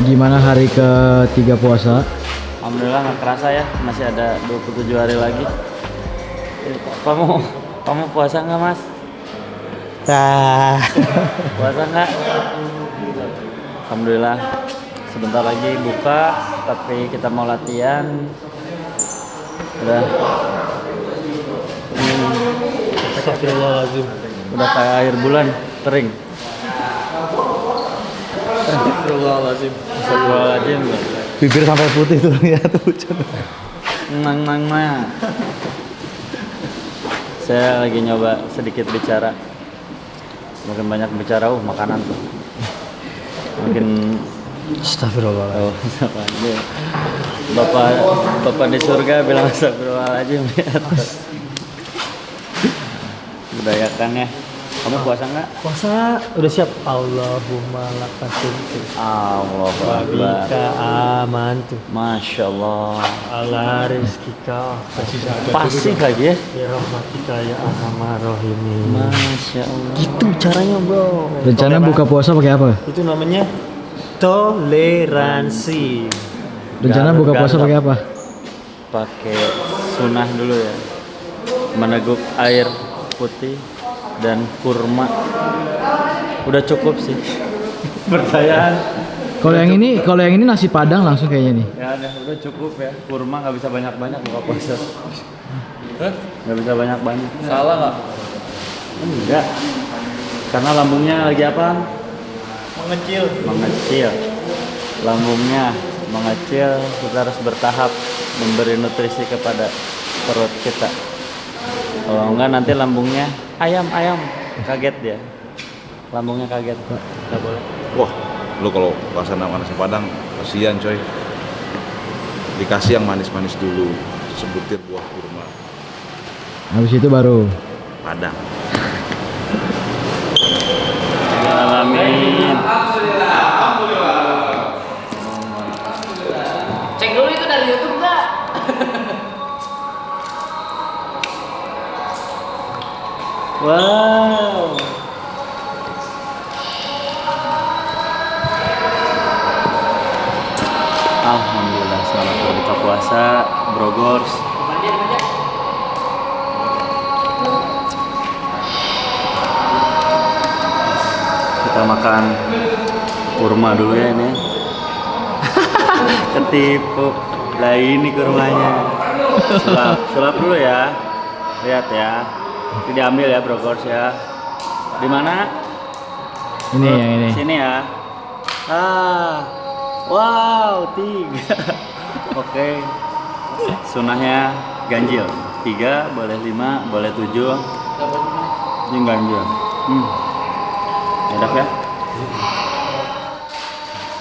Gimana hari ketiga puasa? Alhamdulillah nggak kerasa ya, masih ada 27 hari lagi. Kamu puasa nggak mas? Puasa nggak? Alhamdulillah sebentar lagi buka, tapi kita mau latihan. Astagfirullahaladzim. Udah kayak air bulan kering. Astagfirullahaladzim. Astagfirullahaladzim. Bibir sampai putih tuh ya tuh. Nang. Saya lagi nyoba sedikit bicara. Makin banyak bicara, makanan tuh. Makin Astagfirullahaladzim. Bapak di surga bilang astagfirullahaladzim. Budayakan ya. Kamu puasa nggak? Puasa udah siap. Allahumma lakasuntu. Allahu Akbar. Wabika amantu. Masya Allah. Ala rizkika. Fasih lagi ya. Birahmatika ya arhamar rahimin. Masya Allah. Gitu caranya bro. Rencana buka puasa pakai apa? Itu namanya toleransi. Rencana buka puasa pakai apa? Pakai sunah dulu ya. Meneguk air putih dan kurma. Udah cukup sih. Percayaan. Kalau yang ini nasi padang langsung kayaknya nih. Ya udah cukup ya. Kurma nggak bisa banyak-banyak buka puasa. Nggak bisa banyak-banyak. Salah nggak? Enggak. Karena lambungnya lagi apa? Mengecil. Lambungnya mengecil, kita harus bertahap memberi nutrisi kepada perut kita. Kalau enggak nanti lambungnya ayam kaget dia. Lambungnya kaget. Enggak boleh. Wah, lu kalau puasa sama nasi padang kasihan coy. Dikasih yang manis-manis dulu, sebutir buah kurma. Habis itu baru Padang. Amin. Cek dulu itu dari YouTube nggak? Wow. Alhamdulillah selamat berbuka puasa, Brogors. Kita makan kurma dulu ya ini. Ketipu. Lah ini kurmanya. Sulap dulu ya. Lihat ya. Ini diambil ya Brogors ya. Di mana? ini yang ini. Sini ya. Wow, 3. Oke. Sunahnya ganjil. 3, boleh 5, boleh 7. Ini ganjil. Enak ya?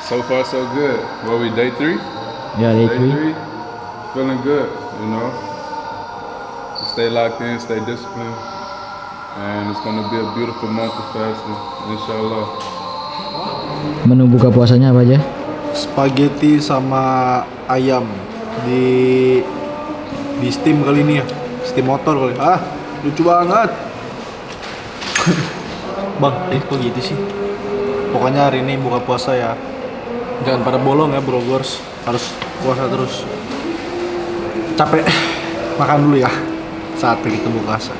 So far, so good. What we day 3? Ya, day Day 3. 3, feeling good. You know, stay locked in, stay disciplined, and it's gonna be a beautiful month of fasting, inshallah. Menu buka puasanya apa aja? Spaghetti sama ayam di steam kali ini ya, steam motor kali. Lucu banget. Bang, kok gitu sih? Pokoknya hari ini buka puasa ya. Jangan pada bolong ya Brogors, harus puasa terus. Capek, makan dulu ya saat kita buka puasa.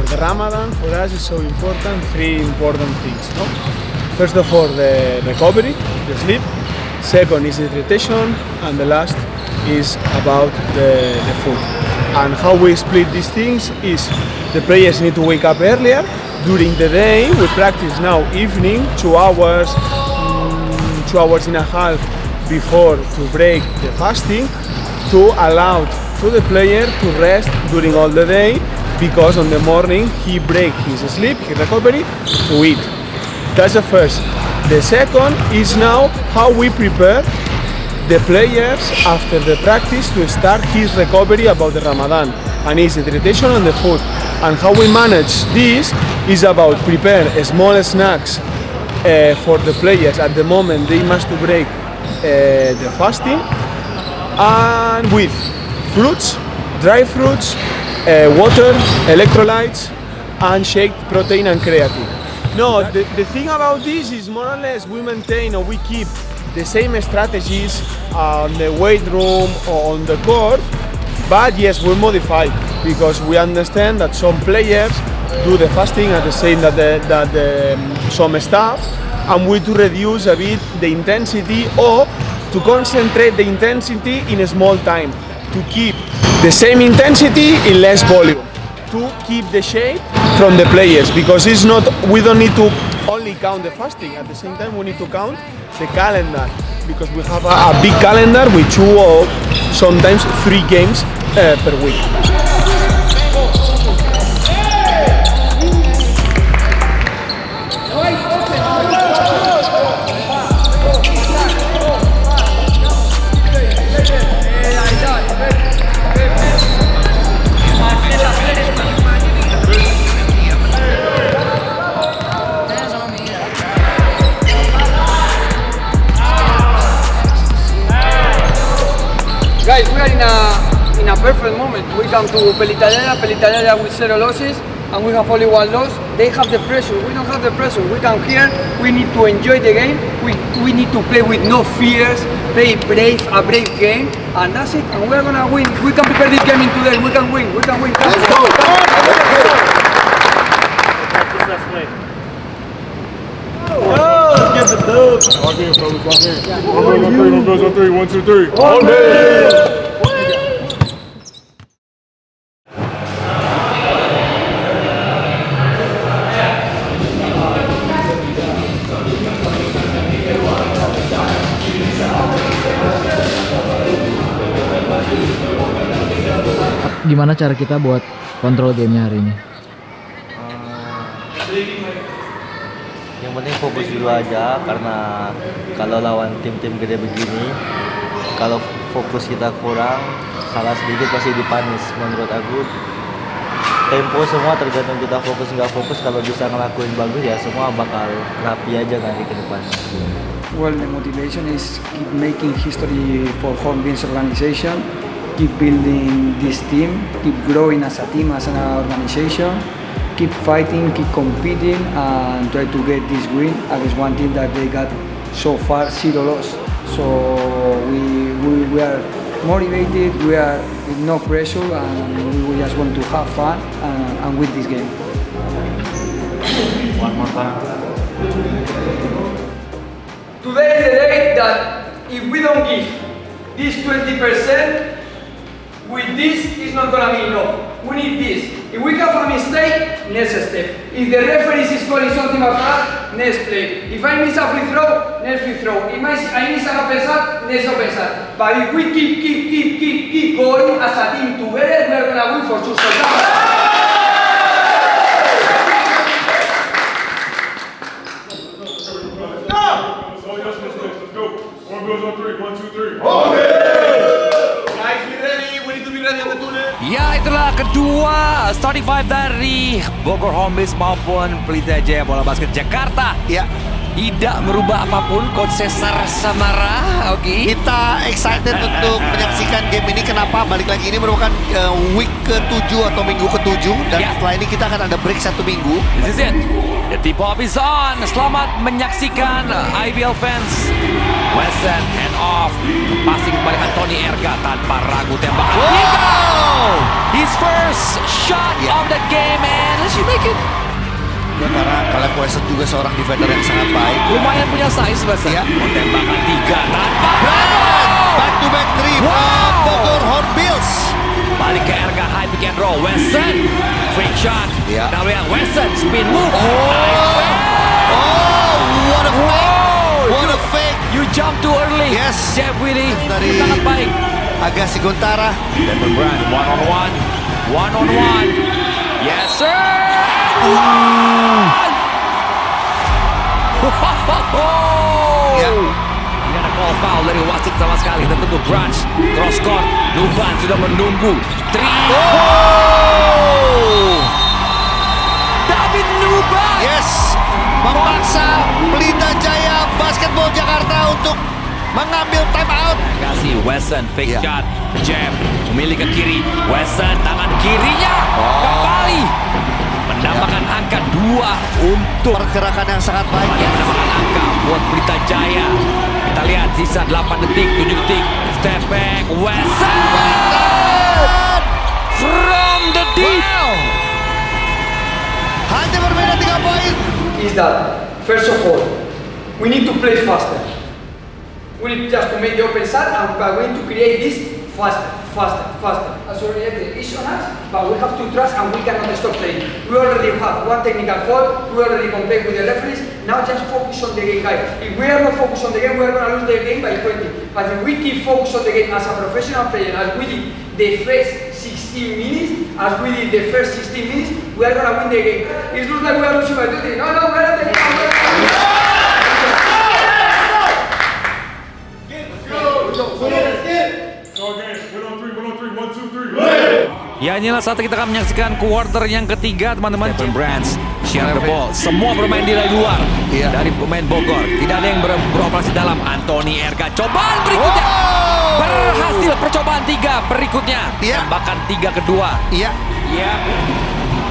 The Ramadan for us is so important, 3 important things. No? First of all, the recovery, the sleep. Second is the nutrition, and the last is about the food. And how we split these things is the players need to wake up earlier. During the day, we practice now evening, 2 hours, 2 hours and a half before to break the fasting, to allow to the player to rest during all the day, because on the morning he break his sleep, his recovery, to eat. That's the first. The second is now how we prepare the players after the practice to start his recovery about the Ramadan and his nutrition on the food. And how we manage this is about prepare small snacks for the players at the moment they must to break the fasting, and with fruits, dry fruits, water, electrolytes, and shake protein and creatine. No, the thing about this is more or less we maintain or we keep the same strategies on the weight room or on the court, but yes, we modify because we understand that some players do the fasting at the same that some staff, and we to reduce a bit the intensity or to concentrate the intensity in a small time, to keep the same intensity in less volume, to keep the shape from the players, because it's not, we don't need to only count the fasting, at the same time we need to count the calendar, because we have a big calendar with 2 or sometimes 3 games per week. Guys, we are in a perfect moment. We come to Pelitadera with 0 losses, and we have only 1 loss. They have the pressure, we don't have the pressure. We come here, we need to enjoy the game, we need to play with no fears, play a brave game, and that's it, and we're gonna win. We can prepare this game in today, we can win. Let's go! Lock in, fellas, lock in. No goes on three, 1, 2, 3. On Gimana cara kita buat kontrol gamenya hari ini? Yang penting fokus dulu aja, karena kalau lawan tim-tim gede begini, kalau fokus kita kurang, salah sedikit pasti dipanis. Menurut aku tempo semua tergantung kita fokus nggak fokus. Kalau bisa ngelakuin bagus ya semua bakal rapi aja nanti ke depan. Well, the motivation is keep making history for Hornbill's organization, keep building this team, keep growing as a team, as an organization, keep fighting, keep competing, and try to get this win against one team that they got so far 0 loss. So we are motivated, we are with no pressure, and we just want to have fun and win this game. One more time. Today is the day that if we don't give this 20%, with this it's not gonna be enough. We need this. If we have a mistake, next step. If the referee is calling something like that, next play. If I miss a free throw, next free throw. If I miss an open shot, next open shot. But if we keep going as a team together, we're gonna win for sure. Let's go. One goes on three, 1, 2, 3. Guys, we ready? We need to be ready on the tunnel. Ya, itulah kedua starting five dari Bogor Hornbills maupun Pelita Jaya Bola Basket Jakarta. Ya, Tidak merubah apapun, Coach Cesar Samara. Oke. kita excited untuk menyaksikan game ini. Kenapa? Balik lagi, ini merupakan week ke-7 atau minggu ke-7. Dan Ya. setelah ini kita akan ada break 1 minggu. This is it. The tip off is on. Selamat menyaksikan IBL fans. Wesson hand off. Passing kembali Anthony Erga tanpa ragu tembakan. Wow! His first shot Ya. of the game and she make it. Ya, karena Caleb Wesson juga seorang defender yang sangat baik. Lumayan punya size Wesson. Ya. Oh, tembakan 3 tanpa Back to back 3 from Bogor Hornbills. Balik ke Erga, high pick and roll. Wesson, fake shot. Ya. Now lihat Wesson, spin move. Oh, what a fake! What a fake! You jump too early. Yes. Jeff Willy, Dari sangat baik. Agassi Gontara. Devin Brand, one on one. Yes sir. Ya. Tidak ada call foul dari wasit sama sekali. Tentu Branch cross court. Nuban sudah menunggu. David Nuban. Yes, memaksa Pelita Jaya Basketball Jakarta untuk mengambil time out. Kasih Wesson fake shot, jab, memilih ke kiri. Wesson tangan kirinya kembali menambahkan angka 2 untuk Pergerakan yang sangat baik. menambahkan angka buat Pelita Jaya. Kita lihat sisa 8 detik, 7 detik. Step back, Wesson from the deep. Hanya berbeda 3 poin. Is that first of all, we need to play faster. We need just to make the open shot, and we are going to create this faster. As already is on us, but we have to trust and we cannot stop playing. We already have one technical fault. We already complained with the referees. Now just focus on the game, guys. If we are not focused on the game, we are going to lose the game by 20. But if we keep focused on the game as a professional player, as we did the first 16 minutes, as we did the first 16 minutes, we are going to win the game. It looks like we are losing by 20. No, we are not taking it. Ya, inilah saat kita akan menyaksikan quarter yang ketiga, teman-teman. Stephen Branch share the ball. Semua bermain di luar dari pemain Bogor. Tidak ada yang beroperasi dalam. Anthony Erga, cobaan berikutnya. Berhasil percobaan 3 berikutnya. Tembakan 3 kedua. Iya.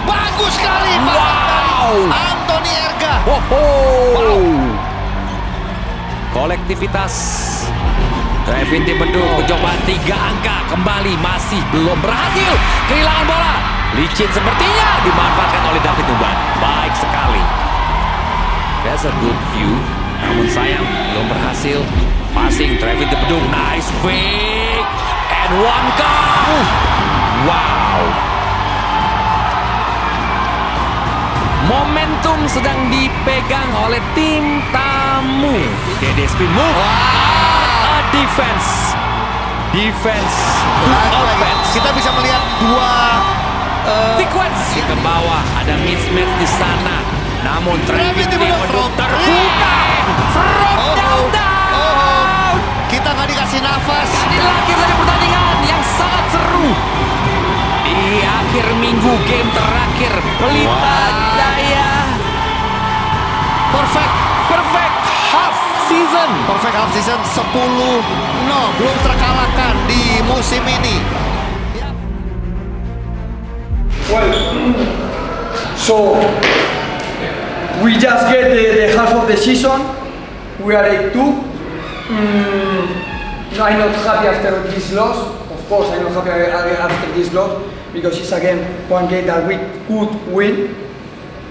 Bagus sekali. Wow. Anthony Erga. Wow. Kolektivitas Trevin Beduk, percobaan 3 angka kembali masih belum berhasil. Kehilangan bola. Licin sepertinya dimanfaatkan oleh David Nuban. Baik sekali. That's a good view. Namun sayang belum berhasil. Passing Trevin Beduk, nice fake and one count. Wow. Momentum sedang dipegang oleh tim tamu. Dede spin move. Defense to offense. Kita bisa melihat 2 sequence ke bawah. Ada mismatch di sana. Namun Trevin Beduk terbuka from down. Kita nggak dikasih nafas. Inilah akhir dari pertandingan yang sangat seru. Di akhir minggu game terakhir Pelita Jaya. Perfect half season. Perfect half season 10-0 belum terkalahkan di musim ini. Well, so we just get the half of the season. We are 8-2. I'm not happy after this loss. Of course, I'm not happy after this loss because it's again one game that we could win.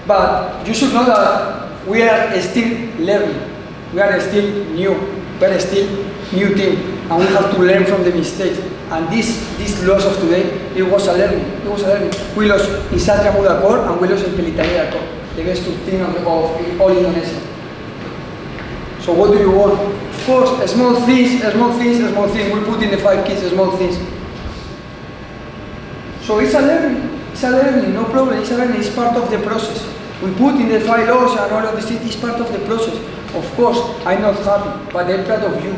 But you should know that we are still learning. We are still new. We are still new team, and we have to learn from the mistakes. And this loss of today, it was a learning. We lost in Satria Muda Court and we lost in Pelita Jaya Court, the best team of all Indonesia. So what do you want? Of course, small things. We put in the 5 kids small things. So it's a learning, no problem. It's a learning. It's part of the process. We put in the 5 laws and all of this. It's part of the process. Of course, I'm not happy, but I'm proud of you.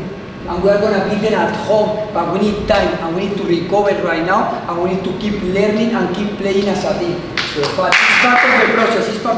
And we are going to be there at home, but we need time and we need to recover right now, and we need to keep learning and keep playing as a team. But it's part of the process. So